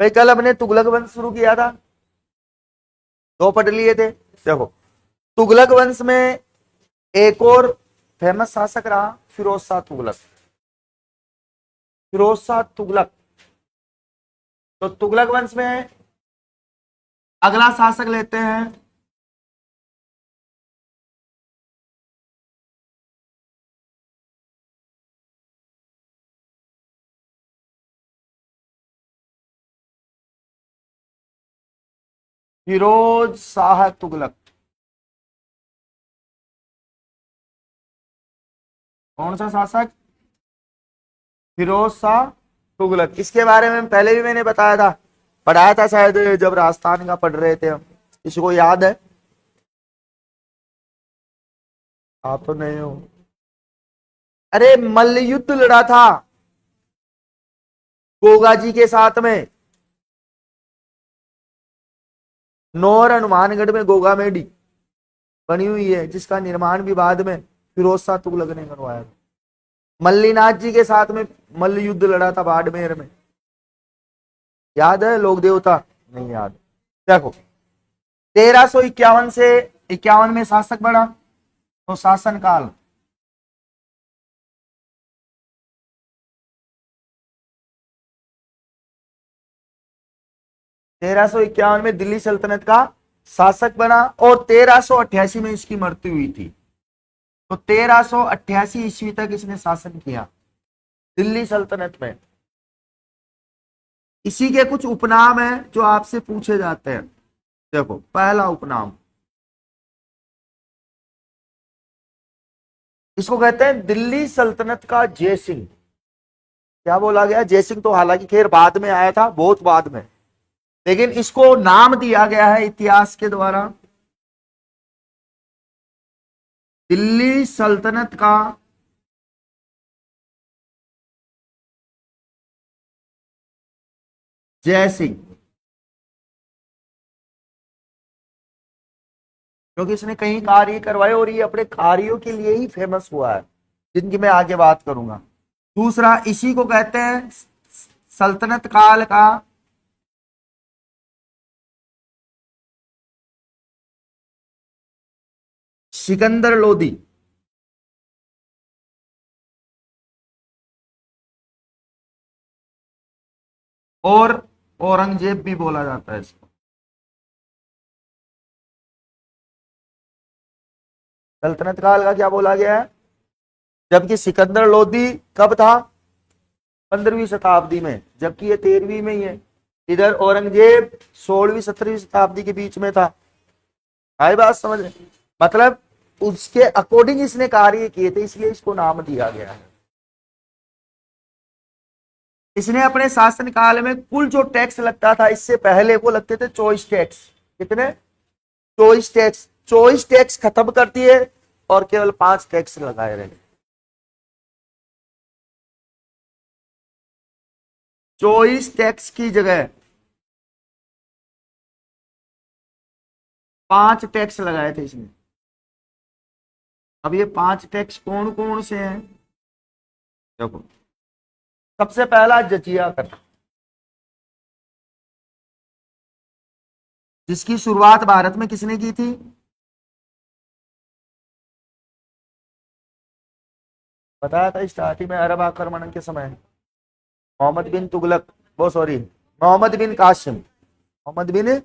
भाई कल हमने तुगलक वंश शुरू किया था, दो पढ़ लिए थे। देखो, तुगलक वंश में एक और फेमस शासक रहा फिरोज शाह तुगलक। फिरोज शाह तुगलक। तो तुगलक वंश में अगला शासक लेते हैं फिरोज शाह तुगलक। कौन सा शासक? फिरोज शाह तुगलक। इसके बारे में पहले भी मैंने बताया था, पढ़ाया था शायद जब राजस्थान का पढ़ रहे थे हम। किसी को याद है? आप तो नहीं हो। अरे मल्ल युद्ध लड़ा था गोगा जी के साथ में, नौर हनुमानगढ़ में गोगा मेडी बनी हुई है, जिसका निर्माण भी बाद में फिरोज शाह तुगलक ने करवाया। मल्लीनाथ जी के साथ में मल्ल युद्ध लड़ा था बाड़मेर में। याद है? लोक देवता नहीं याद? देखो, 1351 से 51 में शासक बना, तो शासन काल 1351 में दिल्ली सल्तनत का शासक बना, और 1388 में इसकी मृत्यु हुई थी। तो 1388 ईस्वी तक इसने शासन किया दिल्ली सल्तनत में। इसी के कुछ उपनाम हैं जो आपसे पूछे जाते हैं। देखो, पहला उपनाम, इसको कहते हैं दिल्ली सल्तनत का जय सिंह। क्या बोला गया? जय सिंह तो हालांकि खैर बाद में आया था, बहुत बाद में, लेकिन इसको नाम दिया गया है इतिहास के द्वारा दिल्ली सल्तनत का जय सिंह, क्योंकि इसने कई कार्य करवाए और ये अपने कार्यों के लिए ही फेमस हुआ है, जिनकी मैं आगे बात करूंगा। दूसरा, इसी को कहते हैं सल्तनत काल का सिकंदर लोदी। और औरंगजेब भी बोला जाता है इसको। सल्तनत काल का क्या बोला गया है? जबकि सिकंदर लोदी कब था? 15वीं शताब्दी में, जबकि ये 13वीं में ही है। इधर औरंगजेब 16वीं 17वीं शताब्दी के बीच में था। आई बात समझ में? मतलब उसके अकॉर्डिंग इसने कार्य किए थे, इसलिए इसको नाम दिया गया है। इसने अपने शासन काल में कुल जो टैक्स लगता था इससे पहले, वो लगते थे चॉइस टैक्स। कितने? Choice tax. चॉइस टैक्स खत्म कर दिए और केवल 5 टैक्स लगाए रहे। चॉइस टैक्स की जगह 5 टैक्स लगाए थे इसने। अब ये 5 टैक्स कौन कौन से हैं? देखो, सबसे पहला जजिया कर, जिसकी शुरुआत भारत में किसने की थी? बताया था स्टार्टिंग में, अरब आक्रमण के समय मोहम्मद बिन तुगलक, वो सॉरी, मोहम्मद बिन कासिम, मोहम्मद बिन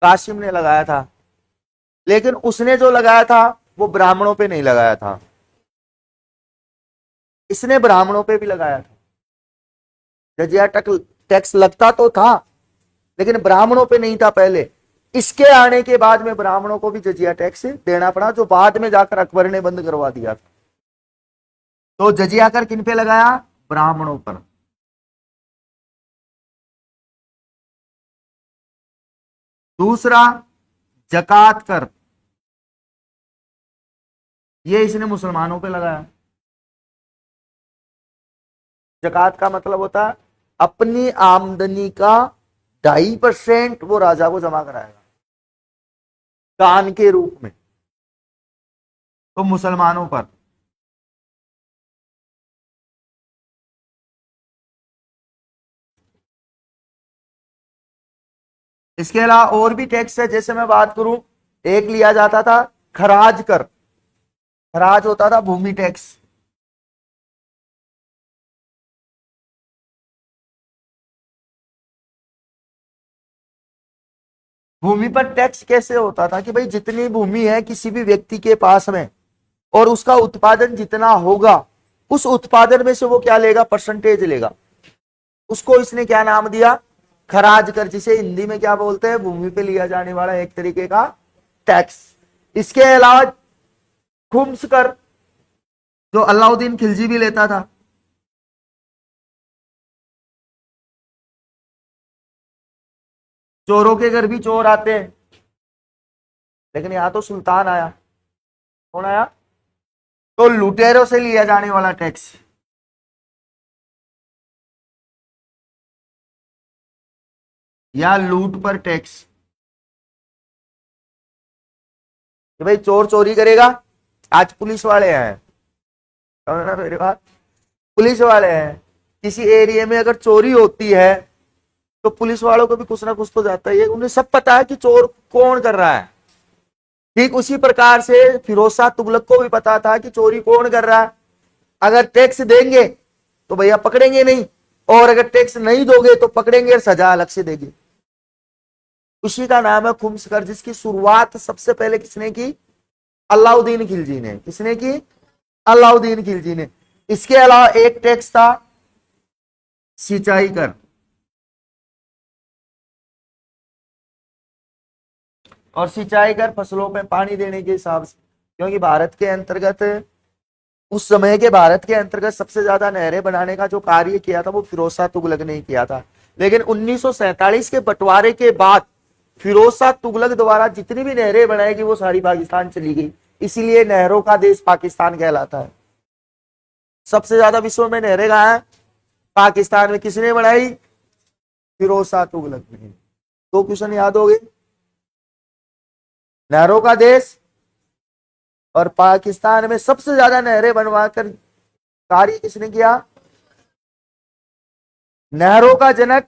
कासिम ने लगाया था। लेकिन उसने जो लगाया था वो ब्राह्मणों पे नहीं लगाया था, इसने ब्राह्मणों पे भी लगाया था। जजिया टैक्स लगता तो था, लेकिन ब्राह्मणों पे नहीं था पहले। इसके आने के बाद में ब्राह्मणों को भी जजिया टैक्स देना पड़ा, जो बाद में जाकर अकबर ने बंद करवा दिया था। तो जजिया कर किन पे लगाया? ब्राह्मणों पर। दूसरा, जकात कर, ये इसने मुसलमानों पे लगाया। जकात का मतलब होता है अपनी आमदनी का 2.5% वो राजा को जमा कराएगा दान के रूप में, तो मुसलमानों पर। इसके अलावा और भी टैक्स है, जैसे मैं बात करूं, एक लिया जाता था खराज कर, खराज होता था भूमि टैक्स। भूमि पर टैक्स कैसे होता था कि भाई जितनी भूमि है किसी भी व्यक्ति के पास में और उसका उत्पादन जितना होगा, उस उत्पादन में से वो क्या लेगा, परसेंटेज लेगा। उसको इसने क्या नाम दिया, खराज कर, जिसे हिंदी में क्या बोलते हैं, भूमि पे लिया जाने वाला एक तरीके का टैक्स। इसके अलावा खुम्स कर, जो अलाउद्दीन खिलजी भी लेता था। चोरों के घर भी चोर आते हैं, लेकिन यहां तो सुल्तान आया। कौन आया, तो लुटेरों से लिया जाने वाला टैक्स। या लूट पर टैक्स, कि भाई चोर चोरी करेगा, आज पुलिस वाले हैं, समझ ना मेरी बात, पुलिस वाले हैं, किसी एरिया में अगर चोरी होती है तो पुलिस वालों को भी कुछ ना कुछ तो जाता ही है, उन्हें सब पता है कि चोर कौन कर रहा है। ठीक उसी प्रकार से फिरोज शाह तुगलक को भी पता था कि चोरी कौन कर रहा है। अगर टैक्स देंगे तो भैया पकड़ेंगे नहीं, और अगर टैक्स नहीं दोगे तो पकड़ेंगे और सजा अलग से देंगे। उसी का नाम है खुम्स कर, जिसकी शुरुआत सबसे पहले किसने की, अलाउद्दीन खिलजी ने। किसने की, अलाउद्दीन खिलजी ने। इसके अलावा एक टैक्स था सिंचाई कर, और सिंचाई कर फसलों पे पानी देने के हिसाब से, क्योंकि भारत के अंतर्गत, उस समय के भारत के अंतर्गत सबसे ज्यादा नहरें बनाने का जो कार्य किया था वो फिरोज शाह तुगलक ने किया था। लेकिन 1947 के बंटवारे के बाद फिरोज शाह तुगलक द्वारा जितनी भी नहरें बनाई गई वो सारी पाकिस्तान चली गई, इसीलिए नहरों का देश पाकिस्तान कहलाता है। सबसे ज्यादा विश्व में नहरें कहां है, पाकिस्तान में। किसने बनाई, फिरोज शाह तुगलक ने। दो क्वेश्चन याद हो गए, नहरों का देश और पाकिस्तान में सबसे ज्यादा नहरें बनवाकर कार्य किसने किया, नहरों का जनक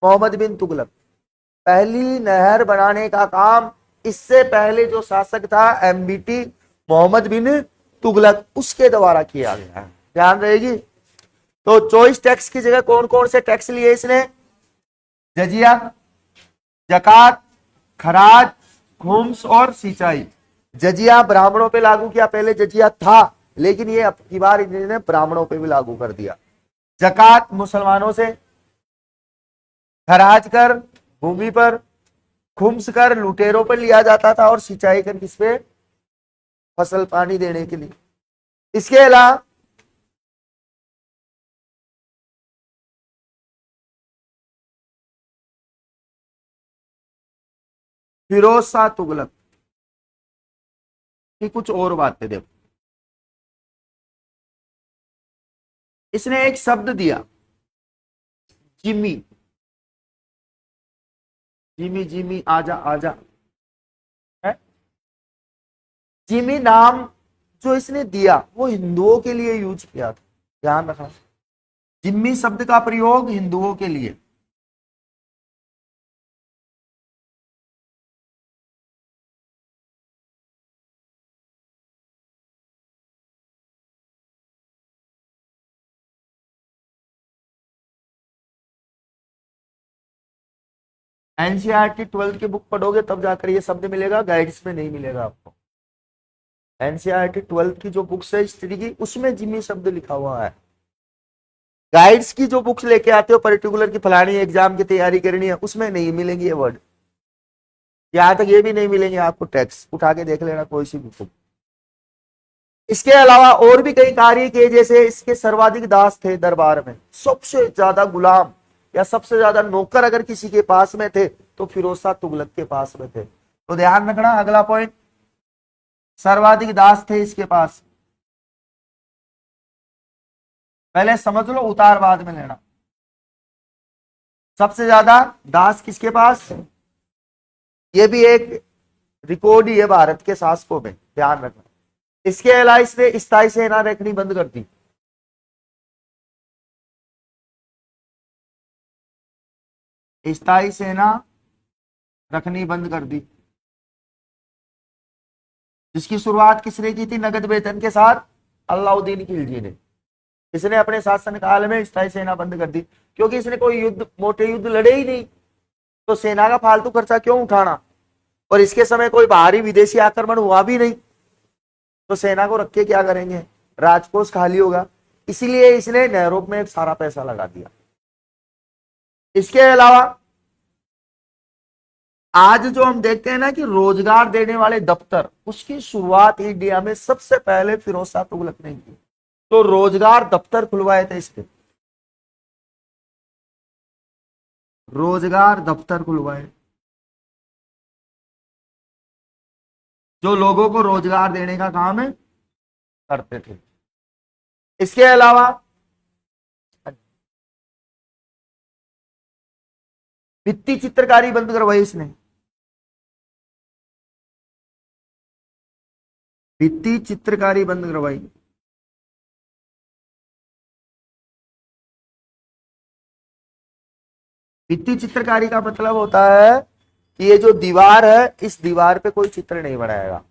मोहम्मद बिन तुगलक। पहली नहर बनाने का काम इससे पहले जो शासक था एमबीटी मोहम्मद बिन तुगलक, उसके द्वारा किया गया है, ध्यान रहेगी। तो चॉइस टैक्स की जगह कौन कौन से टैक्स लिए इसने, जजिया, जकात, खराज, खुम्स और सिंचाई। जजिया ब्राह्मणों पे लागू किया, पहले जजिया था लेकिन ये अब की बार इन्होंने ब्राह्मणों पे भी लागू कर दिया। जकात मुसलमानों से, खराज कर भूमि पर, खुम्स कर लुटेरों पर लिया जाता था, और सिंचाई कर किस पे, फसल पानी देने के लिए। इसके अलावा फिरोज शाह तुगलक की कुछ और बातें देखो। इसने एक शब्द दिया जिमी, जिमी जिमी आजा आजा, है जिमी नाम जो इसने दिया वो हिंदुओं के लिए यूज किया था, ध्यान रखना। जिम्मी शब्द का प्रयोग हिंदुओं के लिए। एनसीईआरटी 12th की बुक पढ़ोगे तब जाकर ये शब्द मिलेगा, गाइड्स में नहीं मिलेगा आपको। एनसीईआरटी 12th की जो बुक्स है हिस्ट्री की, उसमें जिम्मी शब्द लिखा हुआ है। गाइड्स की जो बुक्स लेके आते हो पर्टिकुलर की फलानी एग्जाम की तैयारी करनी है, उसमें नहीं मिलेंगे ये वर्ड। यहां तक ये भी नहीं मिलेंगे आपको, टैक्स उठा के देख लेना कोई सी भी बुक। इसके अलावा और भी कई कार्य किए, जैसे इसके सर्वाधिक दास थे दरबार में, सबसे ज्यादा गुलाम या सबसे ज्यादा नौकर अगर किसी के पास में थे तो फिरोज शाह तुगलक के पास में थे। तो ध्यान रखना अगला पॉइंट, सर्वाधिक दास थे इसके पास। पहले समझ लो, उतार बाद में लेना। सबसे ज्यादा दास किसके पास, ये भी एक रिकॉर्ड ही है भारत के शासकों में, ध्यान रखना। इसके अलावा इसने स्थायी सेना रखनी बंद कर दी। स्थायी सेना रखनी बंद कर दी। जिसकी शुरुआत किसने की थी नगद वेतन के साथ? अलाउद्दीन खिलजी ने। इसने अपने शासन काल में स्थायी सेना बंद कर दी, क्योंकि इसने कोई युद्ध, मोटे युद्ध लड़े ही नहीं, तो सेना का फालतू खर्चा क्यों उठाना। और इसके समय कोई बाहरी विदेशी आक्रमण हुआ भी नहीं, तो सेना को रख के क्या करेंगे, राजकोष खाली होगा। इसीलिए इसने नहरों में सारा पैसा लगा दिया। इसके अलावा आज जो हम देखते हैं ना कि रोजगार देने वाले दफ्तर, उसकी शुरुआत इंडिया में सबसे पहले फिरोज शाह तुगलक ने की। तो रोजगार दफ्तर खुलवाए थे इसके, रोजगार दफ्तर खुलवाए, जो लोगों को रोजगार देने का काम है करते थे। इसके अलावा भित्ति चित्रकारी बंद करवाई इसने, भित्ति चित्रकारी बंद करवाई। भित्ति चित्रकारी का मतलब होता है कि ये जो दीवार है, इस दीवार पे कोई चित्र नहीं बनाएगा,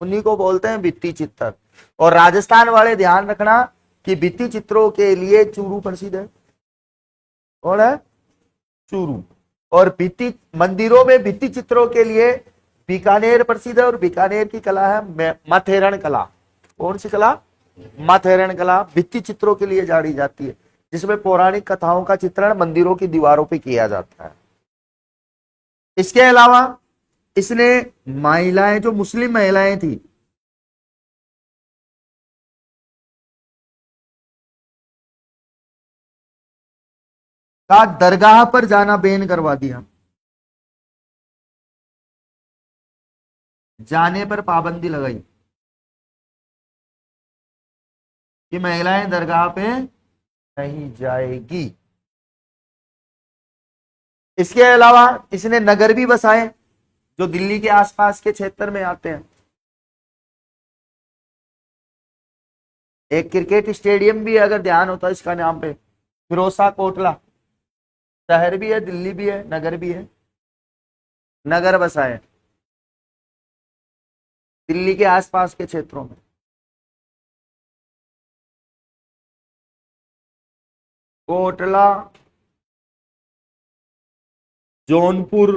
उन्हीं को बोलते हैं भित्ति चित्र। और राजस्थान वाले ध्यान रखना कि भित्ति चित्रों के लिए चूरू प्रसिद्ध है। कौन है? चूरू। और भित्ति मंदिरों में भित्ति चित्रों के लिए बीकानेर प्रसिद्ध है, और बीकानेर की कला है माथेरन कला। कौन सी कला? माथेरन कला भित्ति चित्रों के लिए जानी जाती है, जिसमें पौराणिक कथाओं का चित्रण मंदिरों की दीवारों पर किया जाता है। इसके अलावा इसने महिलाएं, जो मुस्लिम महिलाएं थी, का दरगाह पर जाना बैन करवा दिया, जाने पर पाबंदी लगाई कि महिलाएं दरगाह पे नहीं जाएगी। इसके अलावा इसने नगर भी बसाए जो दिल्ली के आसपास के क्षेत्र में आते हैं। एक क्रिकेट स्टेडियम भी है, अगर ध्यान होता है इसका नाम पे, फिरोजा कोटला। शहर भी है, दिल्ली भी है, नगर भी है। नगर बसाए दिल्ली के आसपास के क्षेत्रों में। कोटला, जौनपुर,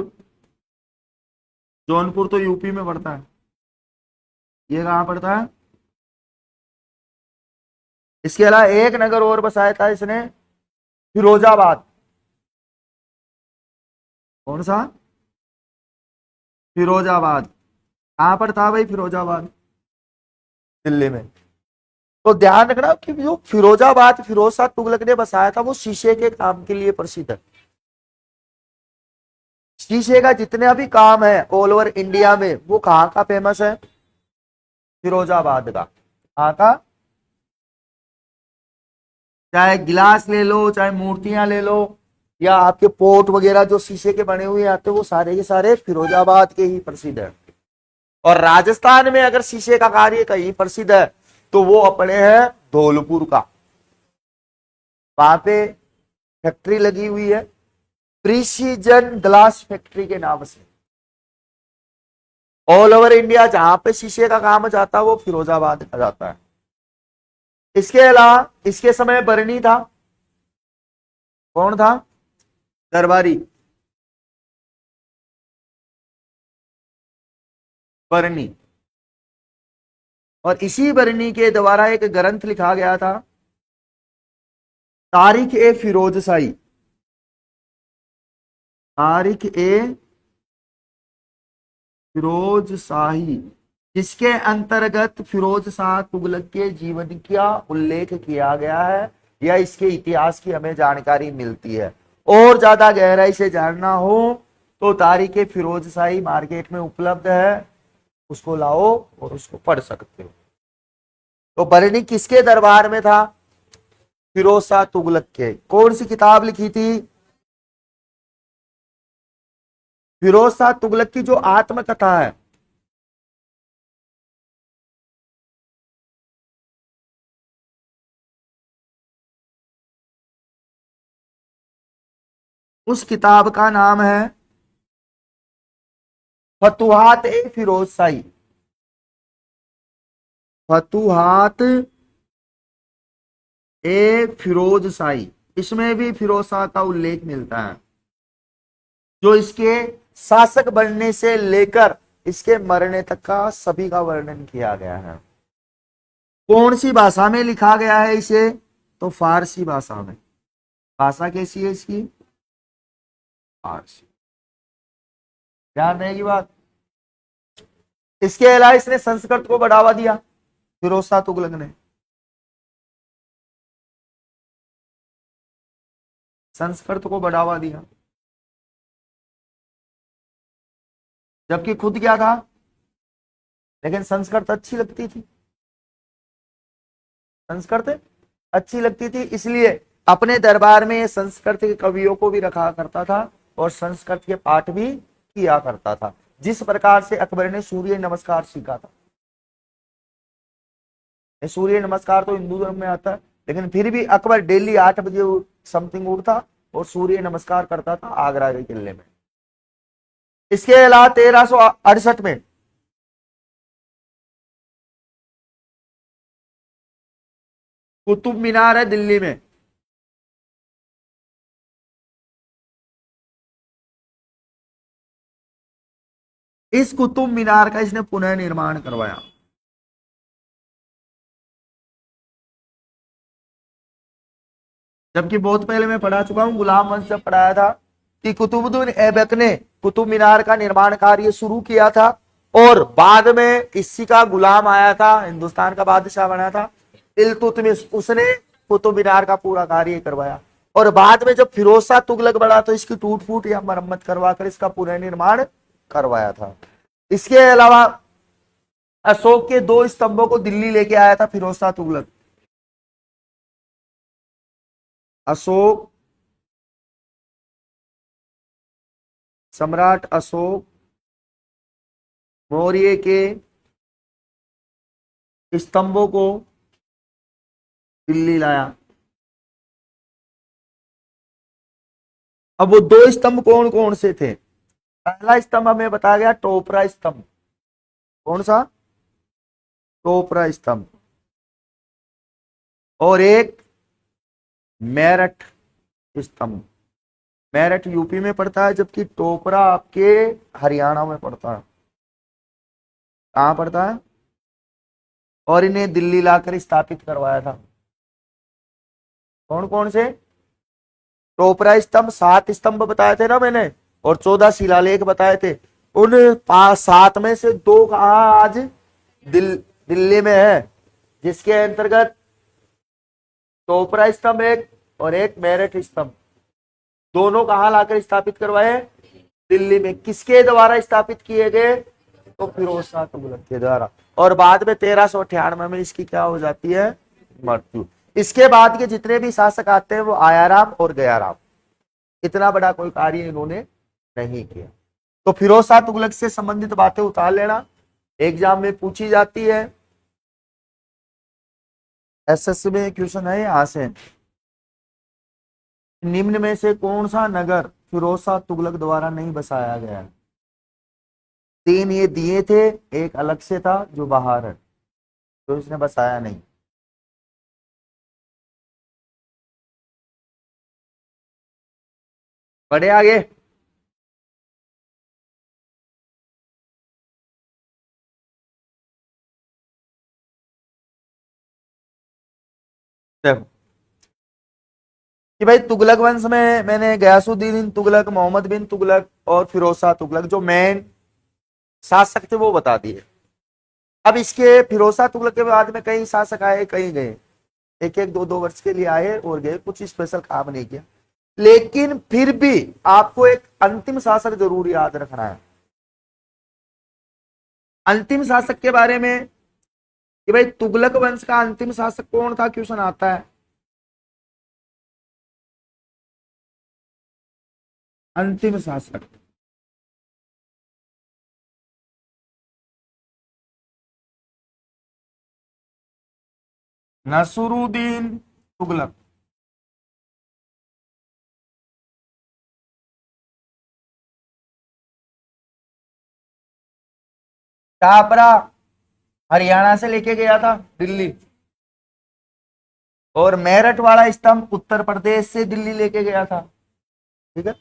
जौनपुर तो यूपी में पड़ता है, ये कहां पड़ता है? इसके अलावा एक नगर और बसाया था इसने, फिरोजाबाद। कौन सा? फिरोजाबाद। कहां पर था भाई फिरोजाबाद? दिल्ली में। तो ध्यान रखना कि जो फिरोजाबाद फिरोज शाह तुगलक ने बसाया था, वो शीशे के काम के लिए प्रसिद्ध है। शीशे का जितने भी काम है ऑल ओवर इंडिया में, वो कहाँ का फेमस है? फिरोजाबाद का। कहाँ का? चाहे गिलास ले लो, चाहे मूर्तियां ले लो, या आपके पोट वगैरह जो शीशे के बने हुए आते हैं, वो सारे के सारे फिरोजाबाद के ही प्रसिद्ध है। और राजस्थान में अगर शीशे का कार्य कहीं प्रसिद्ध है, तो वो अपने हैं धौलपुर का। वहां पे फैक्ट्री लगी हुई है, प्रिसीजन ग्लास फैक्ट्री के नाम से। ऑल ओवर इंडिया जहां पे शीशे का काम जाता है, वो फिरोजाबाद का जाता है। इसके अलावा इसके समय बरनी था। कौन था? दरबारी। बरनी। और इसी बरनी के द्वारा एक ग्रंथ लिखा गया था, तारीख ए फिरोज शाही। तारीख ए फिरोज शाही, जिसके अंतर्गत फिरोज शाह तुगलक के जीवन का उल्लेख किया गया है, या इसके इतिहास की हमें जानकारी मिलती है। और ज्यादा गहराई से जानना हो तो तारीख फिरोज शाही मार्केट में उपलब्ध है, उसको लाओ और उसको पढ़ सकते हो। तो बरनी किसके दरबार में था? फिरोज शाह तुगलक के। कौन सी किताब लिखी थी? फिरोज शाह तुगलक की जो आत्मकथा है, उस किताब का नाम है फतुहात ए फिरोज शाही, फतुहात ए फिरोज शाही, इसमें भी फिरोज शाह का उल्लेख मिलता है, जो इसके शासक बनने से लेकर इसके मरने तक का सभी का वर्णन किया गया है। कौन सी भाषा में लिखा गया है इसे? तो फारसी भाषा में। भाषा कैसी है इसकी? फारसी। ध्यान रहेगी बात। इसके अलावा इसने संस्कृत को बढ़ावा दिया, फिरोज शाह तुगलक ने। संस्कृत को बढ़ावा दिया, जबकि खुद क्या था, लेकिन संस्कृत अच्छी लगती थी, संस्कृत अच्छी लगती थी, इसलिए अपने दरबार में संस्कृत के कवियों को भी रखा करता था और संस्कृत के पाठ भी किया करता था। जिस प्रकार से अकबर ने सूर्य नमस्कार सीखा था, सूर्य नमस्कार तो हिंदू धर्म में आता है, लेकिन फिर भी अकबर डेली 8 बजे समथिंग उठता और सूर्य नमस्कार करता था आगरा के किले में। इसके अलावा 1368 में कुतुब मीनार है दिल्ली में, इस कुतुब मीनार का इसने पुनः निर्माण करवाया। जबकि बहुत पहले मैं पढ़ा चुका हूं, गुलाम वंश से पढ़ाया था कि कुतुबुद्दीन ऐबक ने कुतुब मीनार का निर्माण कार्य शुरू किया था और बाद में इसी का गुलाम आया था, हिंदुस्तान का बादशाह बना था इल्तुतमिश, उसने कुतुब मीनार का पूरा कार्य करवाया। और बाद में जब फिरोज शाह तुगलक बना तो इसकी टूट फूट या मरम्मत करवा कर इसका पुनर्निर्माण करवाया था। इसके अलावा अशोक के 2 स्तंभों को दिल्ली लेके आया था फिरोज शाह तुगलक। अशोक, सम्राट अशोक मौर्य के स्तंभों को दिल्ली लाया। अब वो 2 स्तंभ कौन कौन से थे? पहला स्तंभ हमें बताया गया टोपरा स्तंभ। कौन सा? टोपरा स्तंभ। और एक मेरठ स्तंभ। मेरठ यूपी में पड़ता है, जबकि टोपरा आपके हरियाणा में पड़ता है। कहां पड़ता है? और इन्हें दिल्ली लाकर स्थापित करवाया था। कौन कौन से? टोपरा स्तंभ 7 स्तंभ बताए थे ना मैंने, और 14 शिलालेख बताए थे। उन 7 में से 2 कहा आज दिल्ली में है, जिसके अंतर्गत टोपरा स्तंभ एक और एक मेरठ स्तंभ, दोनों कहां लाकर स्थापित करवाए? दिल्ली में। किसके द्वारा स्थापित किए गए? तो फिरोज शाह तुगलक के द्वारा। और बाद में 1398 में इसकी क्या हो जाती है? मृत्यु। इसके बाद के जितने भी शासक आते हैं वो आयाराम और गयाराम, इतना बड़ा कोई कार्य इन्होंने नहीं किया। तो फिरोज शाह तुगलक से संबंधित बातें उतार लेना, एग्जाम में पूछी जाती है। एसएससी में क्वेश्चन है यहां से, निम्न में से कौन सा नगर फिरोज शाह तुगलक द्वारा नहीं बसाया गया? 3 ये दिए थे, एक अलग से था जो बाहर है, तो इसने बसाया नहीं। बढ़े आगे। देखो कि भाई तुगलक वंश में मैंने गयासुद्दीन तुगलक, मोहम्मद बिन तुगलक और फिरोज शाह तुगलक जो मेन शासक थे वो बता दिए। अब इसके फिरोज शाह तुगलक के बाद में कई शासक आए, कई गए, एक एक 2-2 वर्ष के लिए आए और गए, कुछ स्पेशल काम नहीं किया। लेकिन फिर भी आपको एक अंतिम शासक जरूर याद रखना है। अंतिम शासक के बारे में कि भाई तुगलक वंश का अंतिम शासक कौन था, क्वेश्चन आता है। अंतिम शासक नसरुद्दीन तुगलक। टापरा हरियाणा से लेके गया था दिल्ली, और मेरठ वाला स्तंभ उत्तर प्रदेश से दिल्ली लेके गया था। ठीक है।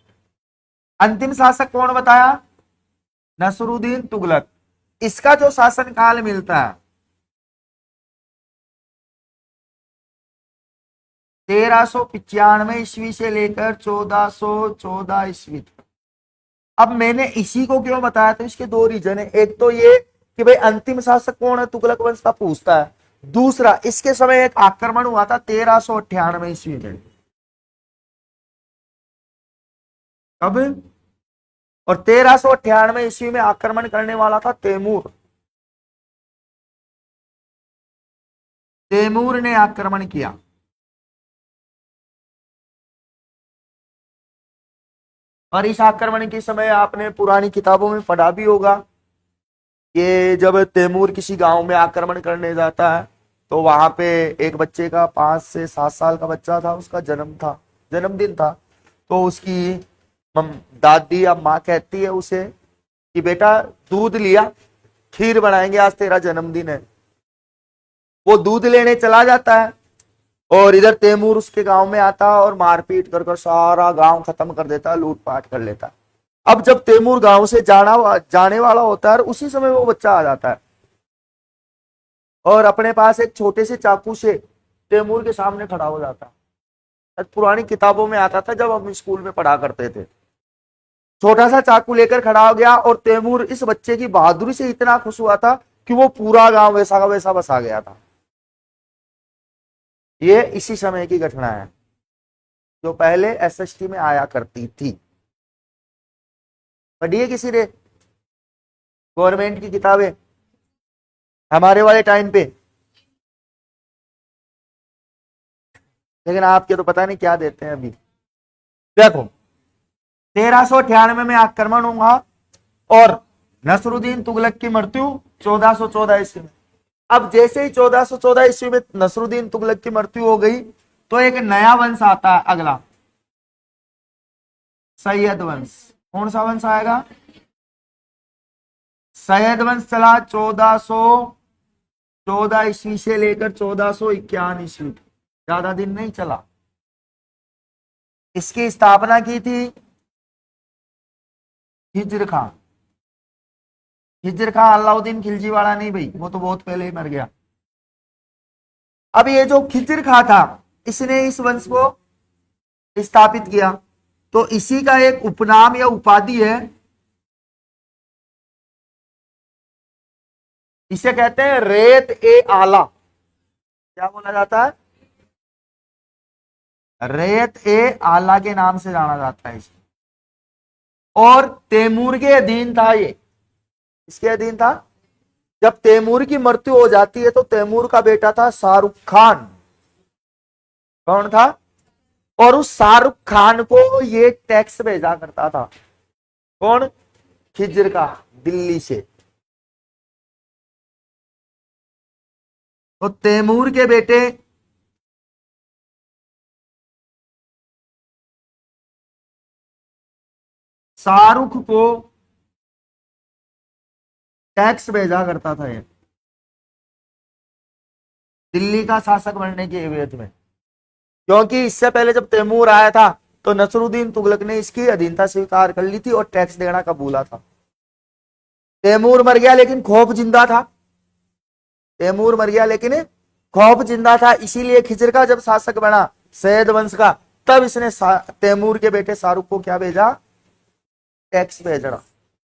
अंतिम शासक कौन बताया? नसरुद्दीन तुगलक। इसका जो शासन काल मिलता है 1395 ईस्वी से लेकर 1414 ईस्वी तक। अब मैंने इसी को क्यों बताया, तो इसके दो रीजन है। एक तो ये कि भाई अंतिम शासक कौन है तुगलक वंश का, पूछता है। दूसरा, इसके समय एक आक्रमण हुआ था 1398 ईस्वी में। कब? और 1398 ईस्वी में आक्रमण करने वाला था तैमूर। तैमूर ने आक्रमण किया। और इस आक्रमण के समय आपने पुरानी किताबों में पढ़ा भी होगा कि जब तैमूर किसी गांव में आक्रमण करने जाता है तो वहां पे एक बच्चे का 5 से 7 साल का बच्चा था, उसका जन्मदिन था। तो उसकी दादी या माँ कहती है उसे कि बेटा दूध लिया, खीर बनाएंगे, आज तेरा जन्मदिन है। वो दूध लेने चला जाता है और इधर तैमूर उसके गांव में आता है और मारपीट कर कर सारा गांव खत्म कर देता है, लूटपाट कर लेता है। अब जब तैमूर गांव से जाने वाला होता है, उसी समय वो बच्चा आ जाता है और अपने पास एक छोटे से चाकू से तैमूर के सामने खड़ा हो जाता है। पुरानी किताबों में आता था जब हम स्कूल में पढ़ा करते थे। छोटा सा चाकू लेकर खड़ा हो गया और तैमूर इस बच्चे की बहादुरी से इतना खुश हुआ था कि वो पूरा गांव वैसा का वैसा बसा गया था। ये इसी समय की घटना है जो पहले एसएसटी में आया करती थी। पढ़िए किसी ने गवर्नमेंट की किताबें हमारे वाले टाइम पे, लेकिन आपके तो पता नहीं क्या देते हैं अभी। देखो 1398 में आक्रमण हुआ और नसरुद्दीन तुगलक की मृत्यु 1414 ईस्वी में। अब जैसे ही 1414 ईस्वी में नसरुद्दीन तुगलक की मृत्यु हो गई तो एक नया वंश आता है अगला, सैयद वंश। कौन सा वंश आएगा? सैयद वंश चला 1414 ईस्वी से लेकर 1451 ईस्वी, ज्यादा दिन नहीं चला। इसकी स्थापना की थी हिजर खान। हिजर खान अलाउद्दीन खिलजी वाला नहीं भाई, वो तो बहुत पहले ही मर गया। अब ये जो खिजर खां था इसने इस वंश को स्थापित किया, तो इसी का एक उपनाम या उपाधि है, इसे कहते हैं रेत ए आला। क्या बोला जाता है? रेत ए आला के नाम से जाना जाता है इसे। और तैमूर के अधीन था ये। इसके अधीन था। जब तैमूर की मृत्यु हो जाती है तो तैमूर का बेटा था शाहरुख खान। कौन था? और उस शाहरुख खान को ये टैक्स भेजा करता था। कौन? खिज्र का, दिल्ली से। तो तैमूर के बेटे शाहरुख को टैक्स भेजा करता था ये, दिल्ली का शासक बनने के एवज में। क्योंकि इससे पहले जब तैमूर आया था तो नसरुद्दीन तुगलक ने इसकी अधीनता स्वीकार कर ली थी और टैक्स देना कबूला था। तैमूर मर गया लेकिन खौफ जिंदा था। तैमूर मर गया लेकिन खौफ जिंदा था, इसीलिए खिजर का जब शासक बना सैयद वंश का, तब इसने तैमूर के बेटे शाहरुख को क्या भेजा? टैक्स भेजना।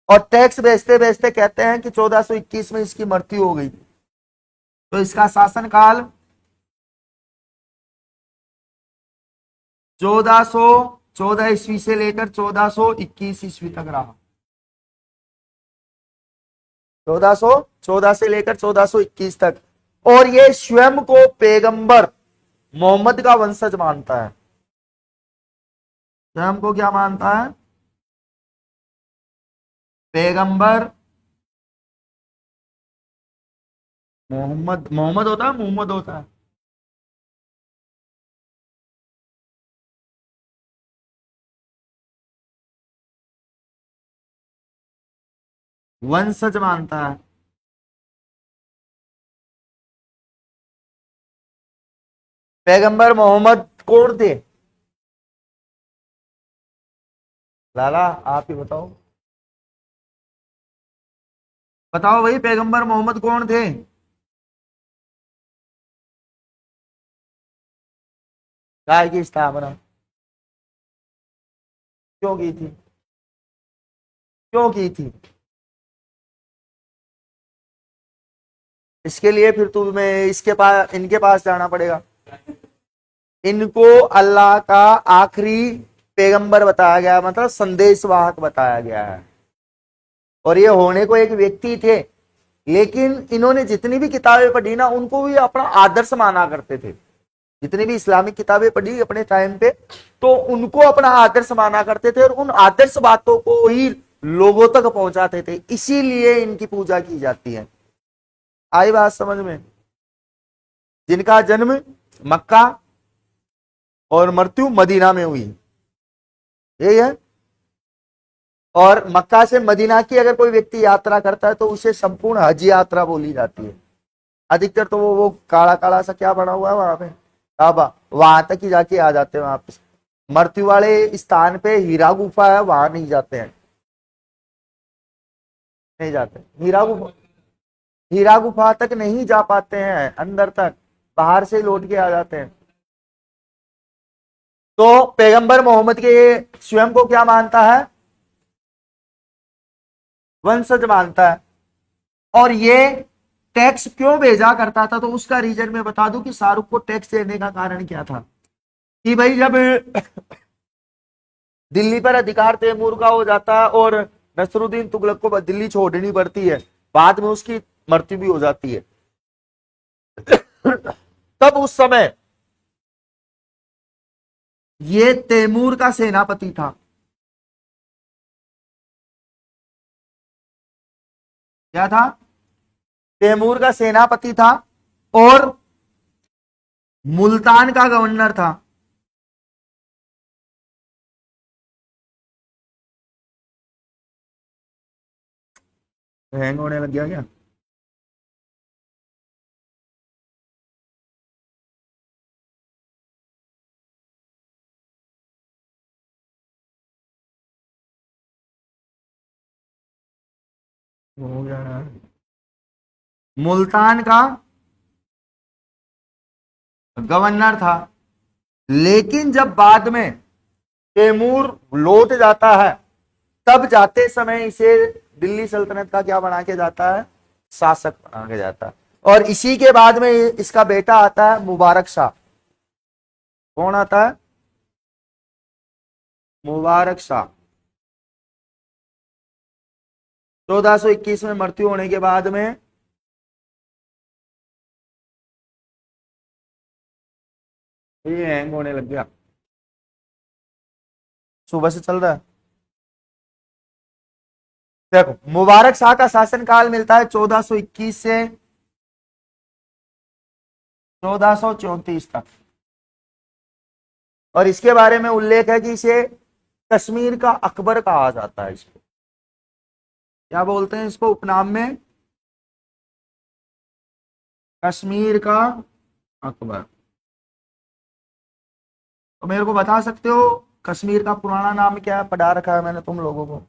और टैक्स भेजते भेजते कहते हैं कि 1421 में इसकी मृत्यु हो गई। तो इसका शासनकाल 1414 ईस्वी से लेकर 1421 ईस्वी तक रहा। 1414 से लेकर 1421 तक। और ये स्वयं को पैगंबर मोहम्मद का वंशज मानता है। स्वयं को क्या मानता है? पैगंबर मोहम्मद। मोहम्मद होता है, मोहम्मद होता है। वंशज मानता है। पैगंबर मोहम्मद कौन थे? लाला आप ही बताओ, बताओ भाई, पैगंबर मोहम्मद कौन थे? काय की स्थापना क्यों की थी? क्यों की थी? इसके लिए फिर तुम्हें इसके पास, इनके पास जाना पड़ेगा। इनको अल्लाह का आखिरी पैगंबर बताया गया, मतलब संदेशवाहक बताया गया है। और ये होने को एक व्यक्ति थे, लेकिन इन्होंने जितनी भी किताबें पढ़ी ना, उनको भी अपना आदर्श माना करते थे। जितनी भी इस्लामिक किताबें पढ़ी अपने टाइम पे, तो उनको अपना आदर्श माना करते थे और उन आदर्श बातों को ही लोगों तक पहुंचाते थे, इसीलिए इनकी पूजा की जाती है। आई बात समझ में? जिनका जन्म मक्का और मृत्यु मदीना में हुई, यही है। और मक्का से मदीना की अगर कोई व्यक्ति यात्रा करता है तो उसे संपूर्ण हज यात्रा बोली जाती है। अधिकतर तो वो काला काला सा क्या बना हुआ है वहां पे, काबा, वहां तक ही जाके आ जाते हैं वापस। मृत्यु वाले स्थान पे हीरा गुफा है, वहां नहीं जाते हैं, नहीं जाते। हीरा गुफा तक नहीं जा पाते हैं, अंदर तक, बाहर से लौट के आ जाते हैं। तो पैगंबर मोहम्मद के स्वयं को क्या मानता है? वंशज मानता है। और ये टैक्स क्यों भेजा करता था, तो उसका रीजन मैं बता दूं कि शाहरुख को टैक्स देने का कारण क्या था। कि भाई जब दिल्ली पर अधिकार तैमूर का हो जाता है और नसरुद्दीन तुगलक को दिल्ली छोड़नी पड़ती है, बाद में उसकी मृत्यु भी हो जाती है, तब उस समय ये तैमूर का सेनापति था। क्या था? तैमूर का सेनापति था और मुल्तान का गवर्नर था। हैंग होने लग गया क्या? हो गया यार। मुल्तान का गवर्नर था, लेकिन जब बाद में तैमूर लौट जाता है, तब जाते समय इसे दिल्ली सल्तनत का क्या बना के जाता है? शासक बना के जाता है। और इसी के बाद में इसका बेटा आता है मुबारक शाह। कौन आता है? मुबारक शाह। 1421 में मृत्यु होने के बाद में ये हैंग होने लग गया, सुबह से चल रहा है। देखो, मुबारक शाह का शासनकाल मिलता है 1421 से 1434 तक। और इसके बारे में उल्लेख है कि इसे कश्मीर का अकबर कहा जाता है। इसको क्या बोलते हैं? इसको उपनाम में कश्मीर का अकबर। तो मेरे को बता सकते हो कश्मीर का पुराना नाम क्या है? पढ़ा रखा है मैंने तुम लोगों को।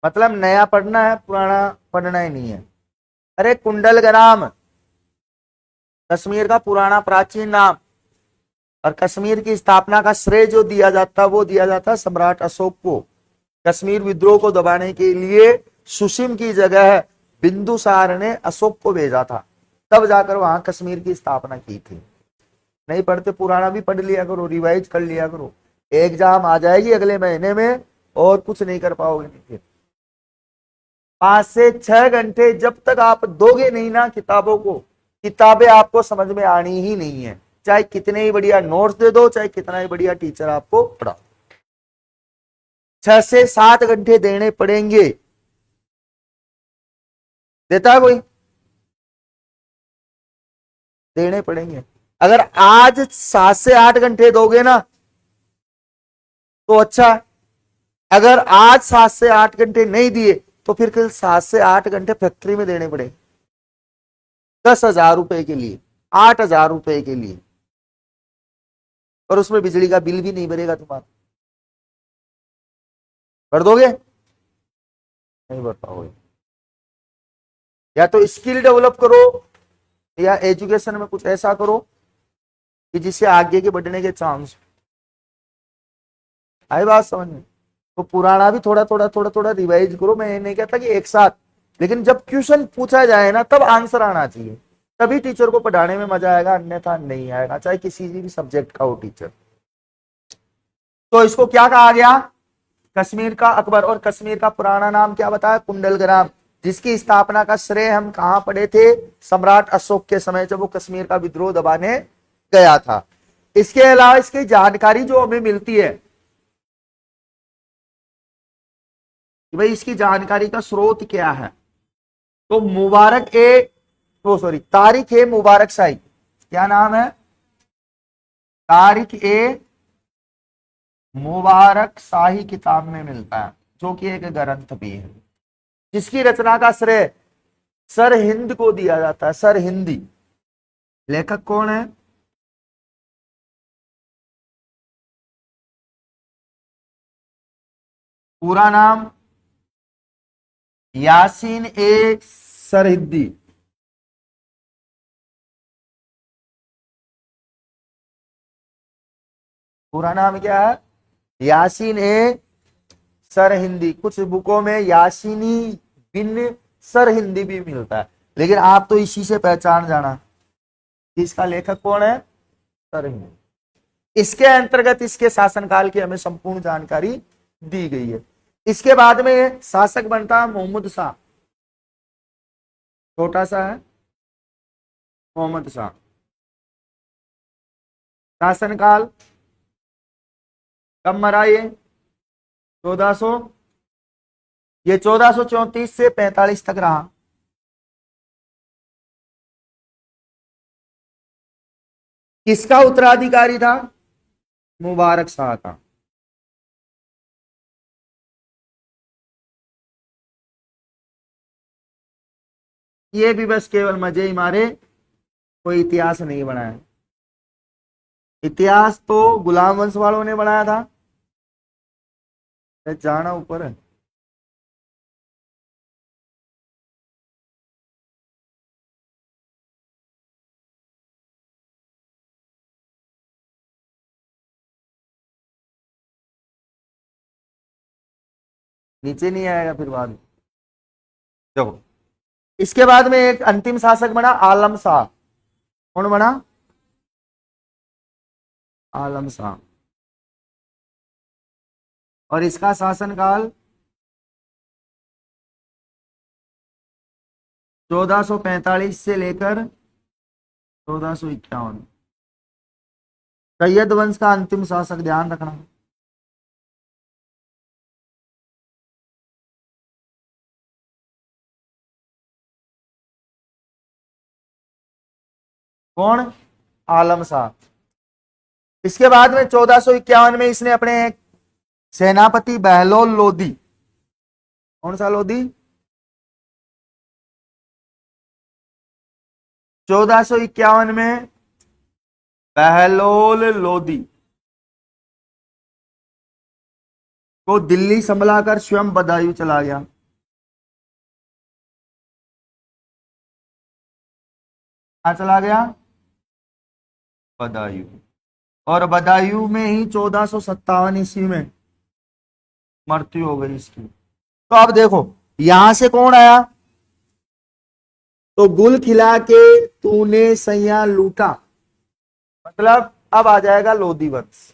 मतलब नया पढ़ना है, पुराना पढ़ना ही नहीं है। अरे कुंडलग्राम कश्मीर का पुराना प्राचीन नाम। और कश्मीर की स्थापना का श्रेय जो दिया जाता, वो दिया जाता सम्राट अशोक को। कश्मीर विद्रोह को दबाने के लिए सुशिम की जगह बिंदुसार ने अशोक को भेजा था, तब जाकर वहां कश्मीर की स्थापना की थी। नहीं पढ़ते पुराना भी पढ़ लिया करो, रिवाइज कर लिया करो। एग्जाम आ जाएगी अगले महीने में और कुछ नहीं कर पाओगे। फिर 5 से 6 घंटे जब तक आप दोगे नहीं ना किताबों को, किताबें आपको समझ में आनी ही नहीं है। चाहे कितने ही बढ़िया नोट्स दे दो, चाहे कितना ही बढ़िया टीचर आपको पढ़ा, 6 से 7 घंटे देने पड़ेंगे। देता है कोई? देने पड़ेंगे। अगर आज 7 से 8 घंटे दोगे ना तो अच्छा है, अगर आज 7 से 8 घंटे नहीं दिए तो फिर कल 7 से 8 घंटे फैक्ट्री में देने पड़े, 10,000 रुपए के लिए, 8,000 रुपए के लिए, और उसमें बिजली का बिल भी नहीं भरेगा तुम्हारा। भर दोगे? नहीं भर पाओगे। या तो स्किल डेवलप करो या एजुकेशन में कुछ ऐसा करो कि जिससे आगे के बढ़ने के चांस। आई बात समझ में? तो पुराना भी थोड़ा थोड़ा थोड़ा थोड़ा रिवाइज करो। मैं ये नहीं कहता कि एक साथ, लेकिन जब क्वेश्चन पूछा जाए ना तब आंसर आना चाहिए, तभी टीचर को पढ़ाने में मजा आएगा, अन्यथा नहीं आएगा, चाहे किसी भी सब्जेक्ट का हो टीचर। तो इसको क्या कहा गया? कश्मीर का अकबर। और कश्मीर का पुराना नाम क्या बताया? कुंडलग्राम, जिसकी स्थापना का श्रेय हम कहां पढ़े थे? सम्राट अशोक के समय, जब वो कश्मीर का विद्रोह दबाने गया था। इसके अलावा इसकी जानकारी जो हमें मिलती है कि भाई इसकी जानकारी का स्रोत क्या है, तो मुबारक ए, वो सॉरी, तारिक ए मुबारक शाही, क्या नाम है? तारिक ए मुबारक शाही किताब में मिलता है, जो कि एक ग्रंथ भी है, जिसकी रचना का श्रेय सर हिंद को दिया जाता है। सर हिंदी लेखक कौन है? पूरा नाम यासीन ए सरहिंदी। पूरा नाम क्या है? यासीन ए सरहिंदी। कुछ बुकों में यासीनी बिन सरहिंदी भी मिलता है, लेकिन आप तो इसी से पहचान जाना कि इसका लेखक कौन है? सरहिंदी। इसके अंतर्गत इसके शासनकाल की हमें संपूर्ण जानकारी दी गई है। इसके बाद में शासक बनता है मोहम्मद शाह, छोटा सा है मोहम्मद शाह। शासनकाल कब मरा ये? 1400, ये 1434 से 45 तक रहा। किसका उत्तराधिकारी था? मुबारक शाह का। ये भी बस केवल मजे ही मारे, कोई इतिहास नहीं बनाया। इतिहास तो गुलाम वंश वालों ने बनाया था। जाना ऊपर है। नीचे नहीं आएगा फिर बाद में। देखो, इसके बाद में एक अंतिम शासक बना आलम शाह। कौन बना? आलम शाह। और इसका शासनकाल 1445 से लेकर 1451। सैयद वंश का अंतिम शासक, ध्यान रखना। कौन? आलम शाह। इसके बाद में 1451 में इसने अपने सेनापति बहलोल लोदी, कौन सा लोदी? 1451 में बहलोल लोदी को दिल्ली संभलाकर स्वयं बदायूं चला गया। कहाँ चला गया? बदायूं। और बदायूं में ही 1457 ईस्वी में मृत्यु हो गई इसकी। तो अब देखो यहां से कौन आया? तो गुल खिला के तूने सैया लूटा, मतलब अब आ जाएगा लोधी वंश।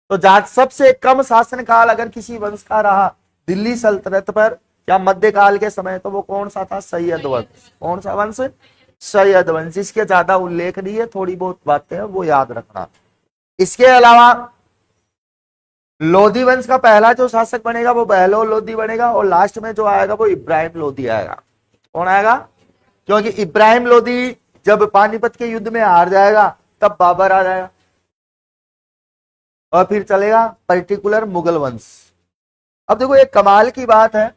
तो जाट सबसे कम शासनकाल अगर किसी वंश का रहा दिल्ली सल्तनत पर या मध्यकाल के समय, तो वो कौन सा था? सैयद वंश। कौन सा वंश? सैयद वंश। इसके ज्यादा उल्लेख नहीं है, थोड़ी बहुत बातें हैं वो याद रखना। इसके अलावा लोधी वंश का पहला जो शासक बनेगा वो बहलोल लोधी बनेगा, और लास्ट में जो आएगा वो इब्राहिम लोधी आएगा। कौन आएगा? क्योंकि इब्राहिम लोधी जब पानीपत के युद्ध में हार जाएगा तब बाबर आ जाएगा। और फिर चलेगा पर्टिकुलर मुगल वंश। अब देखो एक कमाल की बात है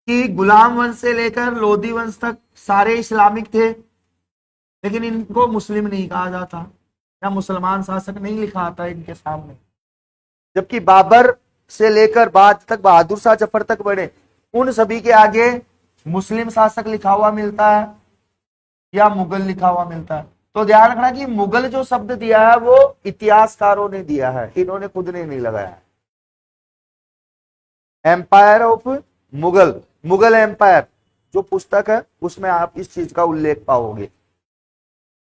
कि गुलाम वंश से लेकर लोधी वंश तक सारे इस्लामिक थे, लेकिन इनको मुस्लिम नहीं कहा जाता या मुसलमान शासक नहीं लिखा आता इनके सामने। जबकि बाबर से लेकर बाद तक बहादुर शाह जफर तक बढ़े, उन सभी के आगे मुस्लिम शासक लिखा हुआ मिलता है या मुगल लिखा हुआ मिलता है। तो ध्यान रखना कि मुगल जो शब्द दिया है वो इतिहासकारों ने दिया है, इन्होंने खुद ने नहीं लगाया है। Empire of Mughal, Mughal empire जो पुस्तक है उसमें आप इस चीज का उल्लेख पाओगे,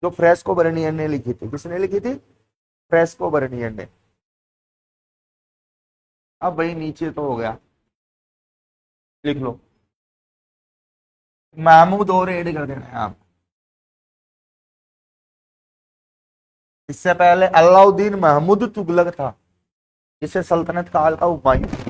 जो फ्रेस्को बर्नियर ने लिखी थी। किसने लिखी थी? फ्रेस्को बर्नियर ने। अब भाई नीचे तो हो गया, लिख लो महमूद और ऐड कर देना है आप। इससे पहले अलाउद्दीन महमूद तुगलक था, जिसे सल्तनत काल का हुमायूं